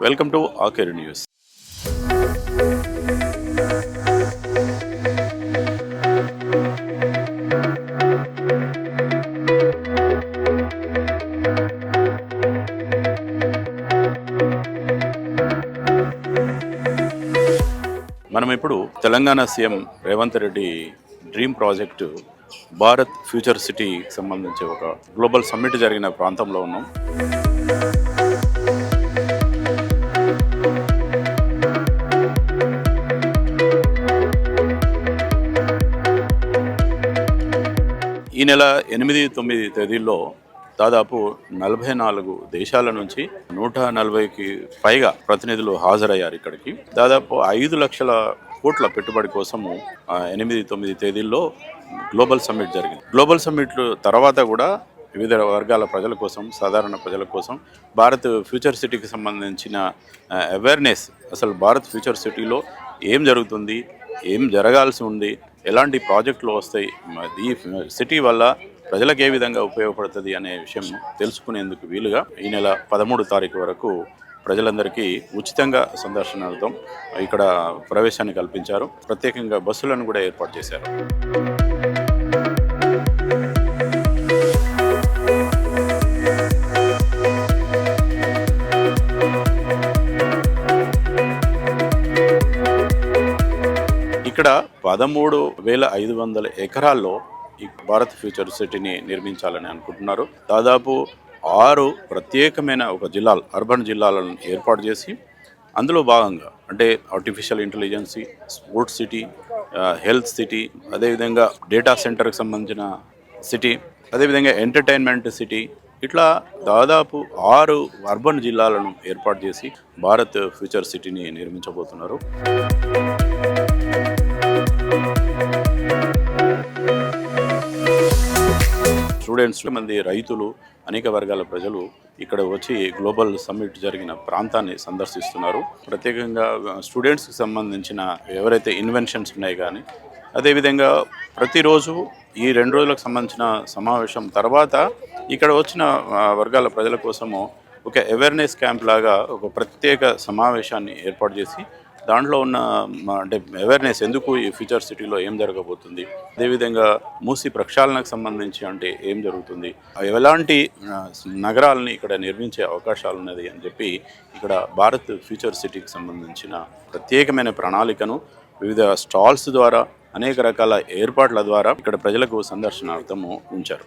Welcome to Akeru news. మనం ఇప్పుడు Telangana CM Revanth Reddy dream project Bharat future సిటీకి సంబంధించి ఒక గ్లోబల్ సమ్మిట్ జరిగిన ప్రాంతంలో ఉన్నాం. ఈ నెల 8-9 తేదీల్లో దాదాపు 44 దేశాల నుంచి 140కి పైగా ప్రతినిధులు హాజరయ్యారు ఇక్కడికి. దాదాపు 5 లక్షల కోట్ల పెట్టుబడి కోసము 8-9 తేదీల్లో గ్లోబల్ సమ్మిట్ జరిగింది. గ్లోబల్ సమ్మిట్ తర్వాత కూడా వివిధ వర్గాల ప్రజల కోసం, సాధారణ ప్రజల కోసం భారత్ ఫ్యూచర్ సిటీకి సంబంధించిన అవేర్నెస్, అసలు భారత్ ఫ్యూచర్ సిటీలో ఏం జరుగుతుంది, ఏం జరగాల్సి ఉంది, ఎలాంటి ప్రాజెక్టులు వస్తాయి, ఈ సిటీ వల్ల ప్రజలకు ఏ విధంగా ఉపయోగపడుతుంది అనే విషయం తెలుసుకునేందుకు వీలుగా ఈ నెల 13 తారీఖు వరకు ప్రజలందరికీ ఉచితంగా సందర్శనార్థం ఇక్కడ ప్రవేశాన్ని కల్పించారు. ప్రత్యేకంగా బస్సులను కూడా ఏర్పాటు చేశారు. ఇక్కడ 13,500 ఎకరాల్లో ఈ భారత్ ఫ్యూచర్ సిటీని నిర్మించాలని అనుకుంటున్నారు. దాదాపు 6 ప్రత్యేకమైన జిల్లాలు, అర్బన్ జిల్లాలను ఏర్పాటు చేసి అందులో భాగంగా అంటే artificial intelligence, sports city, health city, అదేవిధంగా డేటా సెంటర్కి సంబంధించిన సిటీ, అదేవిధంగా ఎంటర్టైన్మెంట్ సిటీ, ఇట్లా దాదాపు 6 అర్బన్ జిల్లాలను ఏర్పాటు చేసి భారత్ ఫ్యూచర్ సిటీని నిర్మించబోతున్నారు. స్టూడెంట్స్, మంది రైతులు, అనేక వర్గాల ప్రజలు ఇక్కడ వచ్చి గ్లోబల్ సమ్మిట్ జరిగిన ప్రాంతాన్ని సందర్శిస్తున్నారు. ప్రత్యేకంగా స్టూడెంట్స్కి సంబంధించిన ఎవరైతే ఇన్వెన్షన్స్ ఉన్నాయి కానీ, అదేవిధంగా ప్రతిరోజు ఈ 2 రోజులకు సంబంధించిన సమావేశం తర్వాత ఇక్కడ వచ్చిన వర్గాల ప్రజల కోసము ఒక అవేర్నెస్ క్యాంప్ లాగా ఒక ప్రత్యేక సమావేశాన్ని ఏర్పాటు చేసి దాంట్లో ఉన్న అంటే అవేర్నెస్, ఎందుకు ఈ ఫ్యూచర్ సిటీలో ఏం జరగబోతుంది, అదేవిధంగా మూసి ప్రక్షాళనకు సంబంధించి అంటే ఏం జరుగుతుంది, ఎలాంటి నగరాలని ఇక్కడ నిర్మించే అవకాశాలు ఉన్నది అని చెప్పి ఇక్కడ భారత్ ఫ్యూచర్ సిటీకి సంబంధించిన ప్రత్యేకమైన ప్రణాళికను వివిధ స్టాల్స్ ద్వారా, అనేక రకాల ఏర్పాట్ల ద్వారా ఇక్కడ ప్రజలకు సందర్శనార్థము ఉంచారు.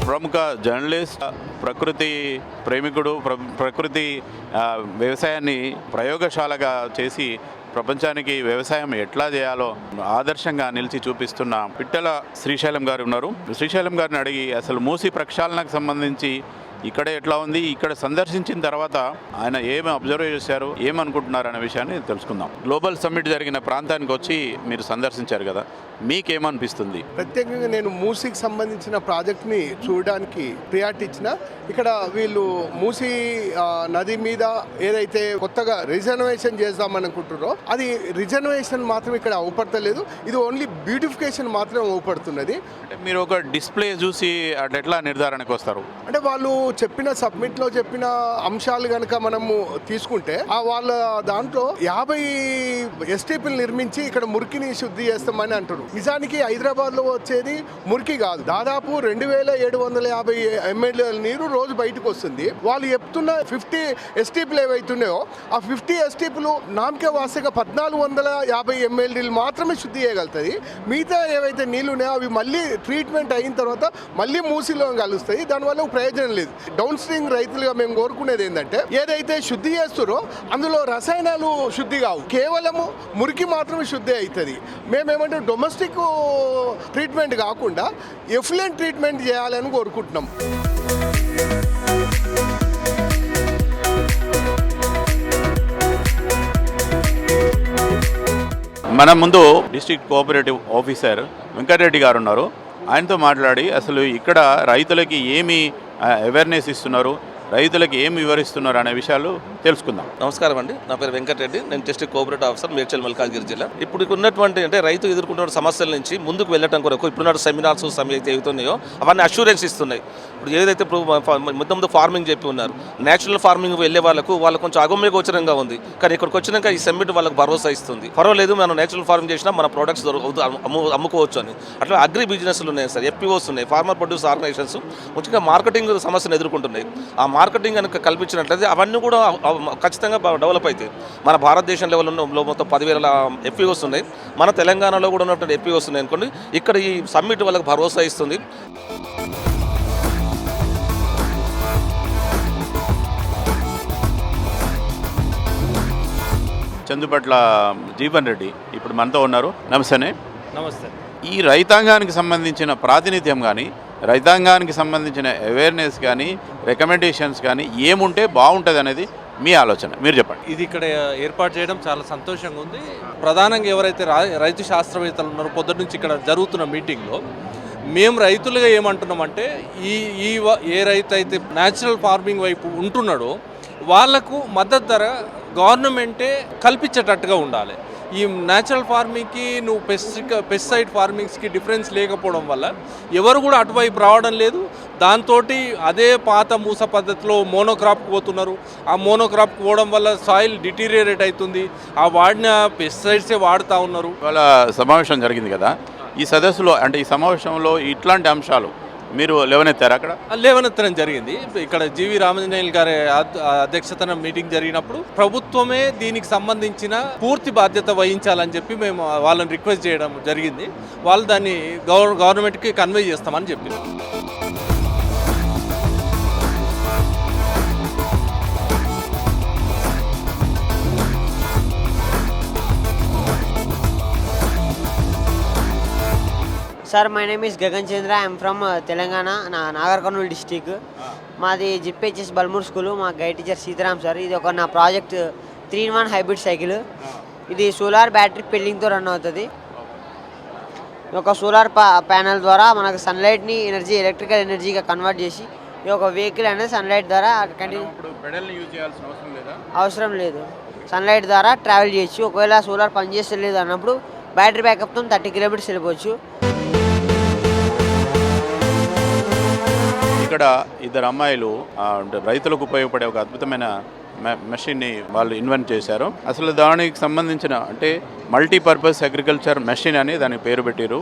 ప్రముఖ జర్నలిస్ట్, ప్రకృతి ప్రేమికుడు, ప్రకృతి వ్యవసాయాన్ని ప్రయోగశాలగా చేసి ప్రపంచానికి వ్యవసాయం ఎట్లా చేయాలో ఆదర్శంగా నిలిచి చూపిస్తున్న పిట్టల శ్రీశైలం గారు ఉన్నారు. శ్రీశైలం గారిని అడిగి అసలు మూసి ప్రక్షాళనకు సంబంధించి ఇక్కడ ఎట్లా ఉంది, ఇక్కడ సందర్శించిన తర్వాత ఆయన ఏమి అబ్జర్వ్ చేశారు, ఏమనుకుంటున్నారు అనే విషయాన్ని తెలుసుకుందాం. గ్లోబల్ సమ్మిట్ జరిగిన ప్రాంతానికి వచ్చి మీరు సందర్శించారు కదా, మీకేమనిపిస్తుంది? ప్రత్యేకంగా నేను మూసీకి సంబంధించిన ప్రాజెక్ట్ని చూడడానికి ప్రియారిటీ ఇచ్చిన. ఇక్కడ వీళ్ళు మూసీ నది మీద ఏదైతే కొత్తగా రిజర్వేషన్ చేద్దామనుకుంటున్నారో అది రిజర్వేషన్ మాత్రం ఇక్కడ అవపడతలేదు, ఇది ఓన్లీ బ్యూటిఫికేషన్ మాత్రం అవపడుతున్నది. అంటే మీరు ఒక డిస్ప్లే చూసి అటు ఎట్లా నిర్ధారణకు వస్తారు? అంటే వాళ్ళు చెప్పిన సబ్మిట్లో చెప్పిన అంశాలు కనుక మనము తీసుకుంటే వాళ్ళ దాంట్లో 50 ఎస్టీపీలు నిర్మించి ఇక్కడ మురికిని శుద్ధి చేస్తామని అంటారు. నిజానికి హైదరాబాద్లో వచ్చేది మురికి కాదు, దాదాపు 2750 ఎంఎల్ నీరు రోజు బయటకు వస్తుంది. వాళ్ళు చెప్తున్న 50 ఎస్టీపీలు ఏవైతున్నాయో ఆ 50 ఎస్టీపీలు నామకే వాస్తగా 1450 ఎంఎల్ నీళ్ళు మాత్రమే శుద్ధి చేయగలుగుతుంది. మిగతా ఏవైతే నీళ్ళు ఉన్నాయో అవి మళ్ళీ ట్రీట్మెంట్ అయిన తర్వాత మళ్ళీ మూసిలో కలుస్తాయి, దానివల్ల ప్రయోజనం లేదు. డౌన్ స్ట్రీమ్ రైతులుగా మేము కోరుకునేది ఏంటంటే ఏదైతే శుద్ధి చేస్తారో అందులో రసాయనాలు శుద్ధి కావు, కేవలము మురికి మాత్రమే శుద్ధి అవుతుంది. మేమేమంటే డొమెస్టిక్ ట్రీట్మెంట్ కాకుండా ఎఫ్లెంట్ ట్రీట్మెంట్ చేయాలని కోరుకుంటున్నాం. మన ముందు డిస్ట్రిక్ట్ కోఆపరేటివ్ ఆఫీసర్ వెంకటరెడ్డి గారు ఉన్నారు. ఆయనతో మాట్లాడి అసలు ఇక్కడ రైతులకి ఏమి అవేర్నెస్ ఇస్తున్నారు, రైతులకు ఏం వివరిస్తున్నారు అనే విషయాలు తెలుసుకుందాం. నమస్కారం అండి, నా పేరు వెంకటరెడ్డి. నేను district cooperative officer Medchal Malkajgiri జిల్లా. ఇప్పుడు ఉన్నటువంటి అంటే రైతు ఎదుర్కొంటున్న సమస్యల నుంచి ముందుకు వెళ్ళటం కొరకు ఇప్పుడున్న సెమినార్స్ అయితే అవుతున్నాయో అవన్నీ అష్యూరెన్స్ ఇస్తున్నాయి. ఇప్పుడు ఏదైతే ముందు ఫార్మింగ్ చెప్పి ఉన్నారు, నేచురల్ ఫార్మింగ్ వెళ్ళే వాళ్ళకు కొంచెం అగమ్య గోచరంగా ఉంది. కానీ ఇక్కడికి వచ్చినాక ఈ సమ్మిట్ వాళ్ళకి భరోసా ఇస్తుంది. పర్వాలేదు, మనం నేచురల్ ఫార్మింగ్ చేసినా మన ప్రొడక్ట్స్ అమ్ముకోవచ్చు అని. అట్లా అగ్రి బిజినెస్లు ఉన్నాయి సార్, ఎఫ్పిఓస్ ఉన్నాయి, ఫార్మర్ ప్రొడ్యూస్ ఆర్గనైజేషన్స్ ముఖ్యంగా మార్కెటింగ్ సమస్యను ఎదుర్కొంటున్నాయి. ఆ మార్కెటింగ్ కనుక కల్పించినట్లయితే అవన్నీ కూడా ఖచ్చితంగా డెవలప్ అవుతాయి. మన భారతదేశం లెవెల్లో మొత్తం 10,000 ఎఫ్పిఓస్ ఉన్నాయి. మన తెలంగాణలో కూడా ఉన్నటువంటి ఎఫ్పిఓస్ ఉన్నాయి అనుకోండి. ఇక్కడ ఈ సమ్మిట్ వాళ్ళకి భరోసా ఇస్తుంది. చందుపట్ల జీవన్ రెడ్డి ఇప్పుడు మనతో ఉన్నారు. నమస్తే. నమస్తే. ఈ రైతాంగానికి సంబంధించిన ప్రాతినిధ్యం కానీ, రైతాంగానికి సంబంధించిన అవేర్నెస్ కానీ, రికమెండేషన్స్ కానీ ఏముంటే బాగుంటుంది అనేది మీ ఆలోచన, మీరు చెప్పండి. ఇది ఇక్కడ ఏర్పాటు చేయడం చాలా సంతోషంగా ఉంది. ప్రధానంగా ఎవరైతే రైతు శాస్త్రవేత్తలు ఉన్నారో పొద్దున్న నుంచి ఇక్కడ జరుగుతున్న మీటింగ్లో మేము రైతులుగా ఏమంటున్నామంటే ఏ రైతు అయితే న్యాచురల్ ఫార్మింగ్ వైపు ఉంటున్నాడో వాళ్లకు మద్దతు ధర గవర్నమెంటే కల్పించేటట్టుగా ఉండాలి. ఈ న్యాచురల్ ఫార్మింగ్కి నువ్వు పెస్టిసైడ్ ఫార్మింగ్స్కి డిఫరెన్స్ లేకపోవడం వల్ల ఎవరు కూడా అటువైపు రావడం లేదు. దాంతో అదే పాత మూస పద్ధతిలో మోనోక్రాప్కి పోతున్నారు. ఆ మోనోక్రాప్కి పోవడం వల్ల సాయిల్ డిటీరియేట్ అవుతుంది. ఆ వాడిన పెస్టిసైడ్సే వాడుతూ ఉన్నారు. ఇవాళ సమావేశం జరిగింది కదా, ఈ సదస్సులో అంటే ఈ సమావేశంలో ఇట్లాంటి అంశాలు మీరు లేవనెత్తారు? అక్కడ లేవనెత్తడం జరిగింది. ఇక్కడ జీవి రామాంజనేయులు గారి అధ్యక్షతన మీటింగ్ జరిగినప్పుడు ప్రభుత్వమే దీనికి సంబంధించిన పూర్తి బాధ్యత వహించాలని చెప్పి మేము వాళ్ళని రిక్వెస్ట్ చేయడం జరిగింది. వాళ్ళు దాన్ని గవర్నమెంట్కి కన్వే చేస్తామని చెప్పింది. Sir, my name is Gagan Chandra. I'm from Telangana, Nagar Kurnool district. మాది జిప్హెచ్ఎస్ బల్మూర్ స్కూల్. మా గైడ్ టీచర్ సీతారాం సార్. ఇది ఒక నా ప్రాజెక్ట్ 3-in-1 హైబ్రిడ్ సైకిల్. ఇది సోలార్ బ్యాటరీ పెల్లింగ్తో రన్ అవుతుంది. ఒక సోలార్ ప్యానెల్ ద్వారా మనకు సన్లైట్ని ఎలక్ట్రికల్ ఎనర్జీగా కన్వర్ట్ చేసి ఈ ఒక వెహికల్ అనేది సన్లైట్ ద్వారా అవసరం లేదు. సన్లైట్ ద్వారా ట్రావెల్ చేయొచ్చు. ఒకవేళ సోలార్ పనిచేస్తలేదు అన్నప్పుడు బ్యాటరీ బ్యాకప్తో 30 కిలోమీటర్స్ వెళ్ళిపోవచ్చు. ఇక్కడ ఇద్దరు అమ్మాయిలు రైతులకు ఉపయోగపడే ఒక అద్భుతమైన మెషిన్ని వాళ్ళు ఇన్వెంట్ చేశారు. అసలు దానికి సంబంధించిన అంటే మల్టీపర్పస్ అగ్రికల్చర్ మెషిన్ అని దానికి పేరు పెట్టారు.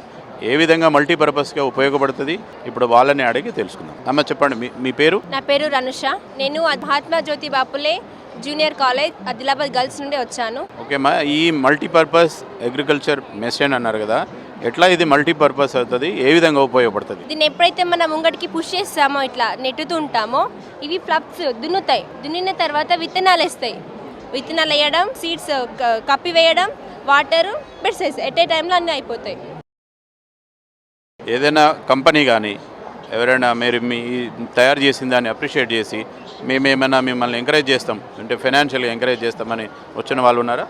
ఏ విధంగా మల్టీపర్పస్గా ఉపయోగపడుతుంది ఇప్పుడు వాళ్ళని అడిగి తెలుసుకుందాం. అమ్మ చెప్పండి, మీ పేరు? నా పేరు రనుష. నేను మహాత్మా జ్యోతి Baphule junior college Adilabad girls నుండి వచ్చాను. ఓకేమ్మా, ఈ మల్టీపర్పస్ అగ్రికల్చర్ మెషిన్ అన్నారు కదా, ఎట్లా ఇది మల్టీపర్పస్ అవుతుంది, ఏ విధంగా ఉపయోగపడుతుంది? దీన్ని ఎప్పుడైతే మనం ముంగటికి పుష్ చేస్తామో, ఇట్లా నెట్టుతూ ఉంటామో, ఇవి ఫ్లప్స్ దున్నుతాయి. దున్నిన తర్వాత విత్తనాలు వేస్తాయి. విత్తనాలు వేయడం, సీడ్స్ కప్పి వేయడం, వాటర్ పెట్సేసి ఎట్ ఏ టైంలో అన్నీ అయిపోతాయి. ఏదైనా కంపెనీ కానీ ఎవరైనా మీరు మీ తయారు చేసిన దాన్ని అప్రిషియేట్ చేసి మేమేమైనా మిమ్మల్ని ఎంకరేజ్ చేస్తాం అంటే ఫైనాన్షియల్గా ఎంకరేజ్ చేస్తామని వచ్చిన వాళ్ళు ఉన్నారా?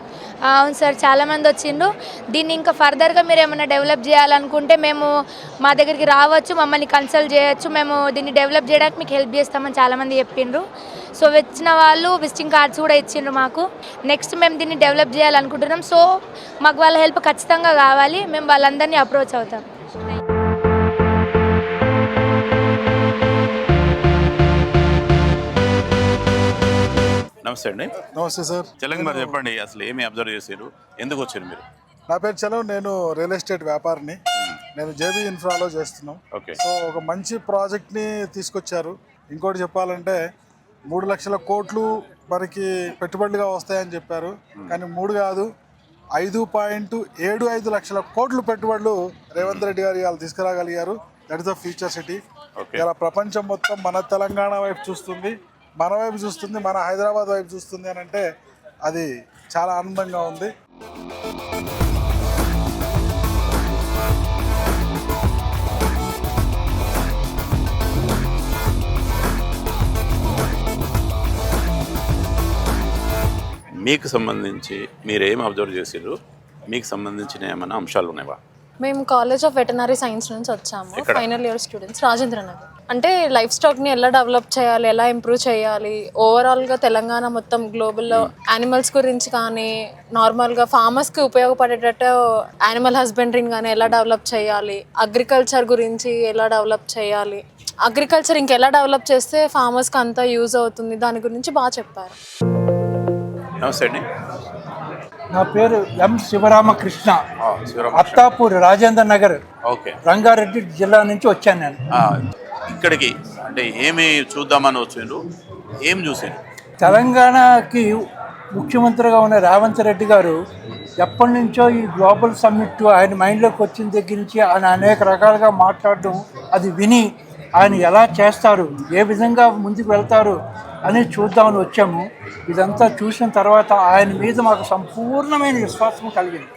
అవును సార్, చాలామంది వచ్చిండ్రు. దీన్ని ఇంకా ఫర్దర్గా మీరు ఏమైనా డెవలప్ చేయాలనుకుంటే మేము మా దగ్గరికి రావచ్చు, మమ్మల్ని కన్సల్ట్ చేయొచ్చు. మేము దీన్ని డెవలప్ చేయడానికి మీకు హెల్ప్ చేస్తామని చాలామంది చెప్పిండ్రు. సో వచ్చిన వాళ్ళు విజిటింగ్ కార్డ్స్ కూడా ఇచ్చిండ్రు మాకు. నెక్స్ట్ మేము దీన్ని డెవలప్ చేయాలనుకుంటున్నాం. సో మాకు వాళ్ళ హెల్ప్ ఖచ్చితంగా కావాలి. మేము వాళ్ళందరినీ అప్రోచ్ అవుతాం. నమస్తే అండి. నమస్తే సార్. తెలంగాణ చెప్పండి, అసలు ఏమి అబ్జర్వ్ చేశారు, ఎందుకు వచ్చారు మీరు? నా పేరు చలం, నేను రియల్ ఎస్టేట్ వ్యాపారిని. నేను జేబీ ఇన్ఫ్రాలో చేస్తున్నాం. ఓకే. సో ఒక మంచి ప్రాజెక్ట్ని తీసుకొచ్చారు. ఇంకోటి చెప్పాలంటే 3 లక్షల కోట్లు మనకి పెట్టుబడులుగా వస్తాయని చెప్పారు. కానీ 3 కాదు, 5.75 లక్షల కోట్లు పెట్టుబడులు రేవంత్ రెడ్డి గారు ఇవాళ తీసుకురాగలిగారు. That is the future city. ఇలా ప్రపంచం మొత్తం మన తెలంగాణ వైపు చూస్తుంది, మన వైపు చూస్తుంది, మన హైదరాబాద్ వైపు చూస్తుంది అని అంటే అది చాలా ఆనందంగా ఉంది. మీకు సంబంధించి మీరు ఏం అబ్జర్వ్ చేసారు, మీకు సంబంధించిన ఏమైనా అంశాలు ఉన్నాయా? మేము కాలేజ్ ఆఫ్ వెటనరీ సైన్స్ నుంచి వచ్చాము. Final year students, Rajendra Nagar. అంటే లైఫ్ స్టాక్ని ఎలా డెవలప్ చేయాలి, ఎలా ఇంప్రూవ్ చేయాలి, ఓవరాల్గా తెలంగాణ మొత్తం గ్లోబల్లో యానిమల్స్ గురించి కానీ నార్మల్గా ఫార్మర్స్కి ఉపయోగపడేటట్టు యానిమల్ హస్బెండరీని కానీ ఎలా డెవలప్ చేయాలి, అగ్రికల్చర్ గురించి ఎలా డెవలప్ చేయాలి, అగ్రికల్చర్ ఇంకెలా డెవలప్ చేస్తే ఫార్మర్స్కి అంతా యూజ్ అవుతుంది, దాని గురించి బాగా చెప్పారు. నమస్తే అండి. నా పేరు ఎం శివరామకృష్ణ, అత్తాపూర్, రాజేంద్ర నగర్, ఓకే, రంగారెడ్డి జిల్లా నుంచి వచ్చాను నేను. ఇక్కడికి అంటే ఏమి చూద్దామని వచ్చిండ్రు, ఏం చూసారు? తెలంగాణకి ముఖ్యమంత్రిగా ఉన్న రేవంత్ రెడ్డి గారు ఎప్పటి నుంచో ఈ గ్లోబల్ సమ్మిట్ ఆయన మైండ్లోకి వచ్చిన దగ్గర నుంచి ఆయన అనేక రకాలుగా మాట్లాడడం, అది విని ఆయన ఎలా చేస్తారు, ఏ విధంగా ముందుకు వెళ్తారు అని చూద్దామని వచ్చాము. ఇదంతా చూసిన తర్వాత ఆయన మీద మాకు సంపూర్ణమైన విశ్వాసం కలిగింది.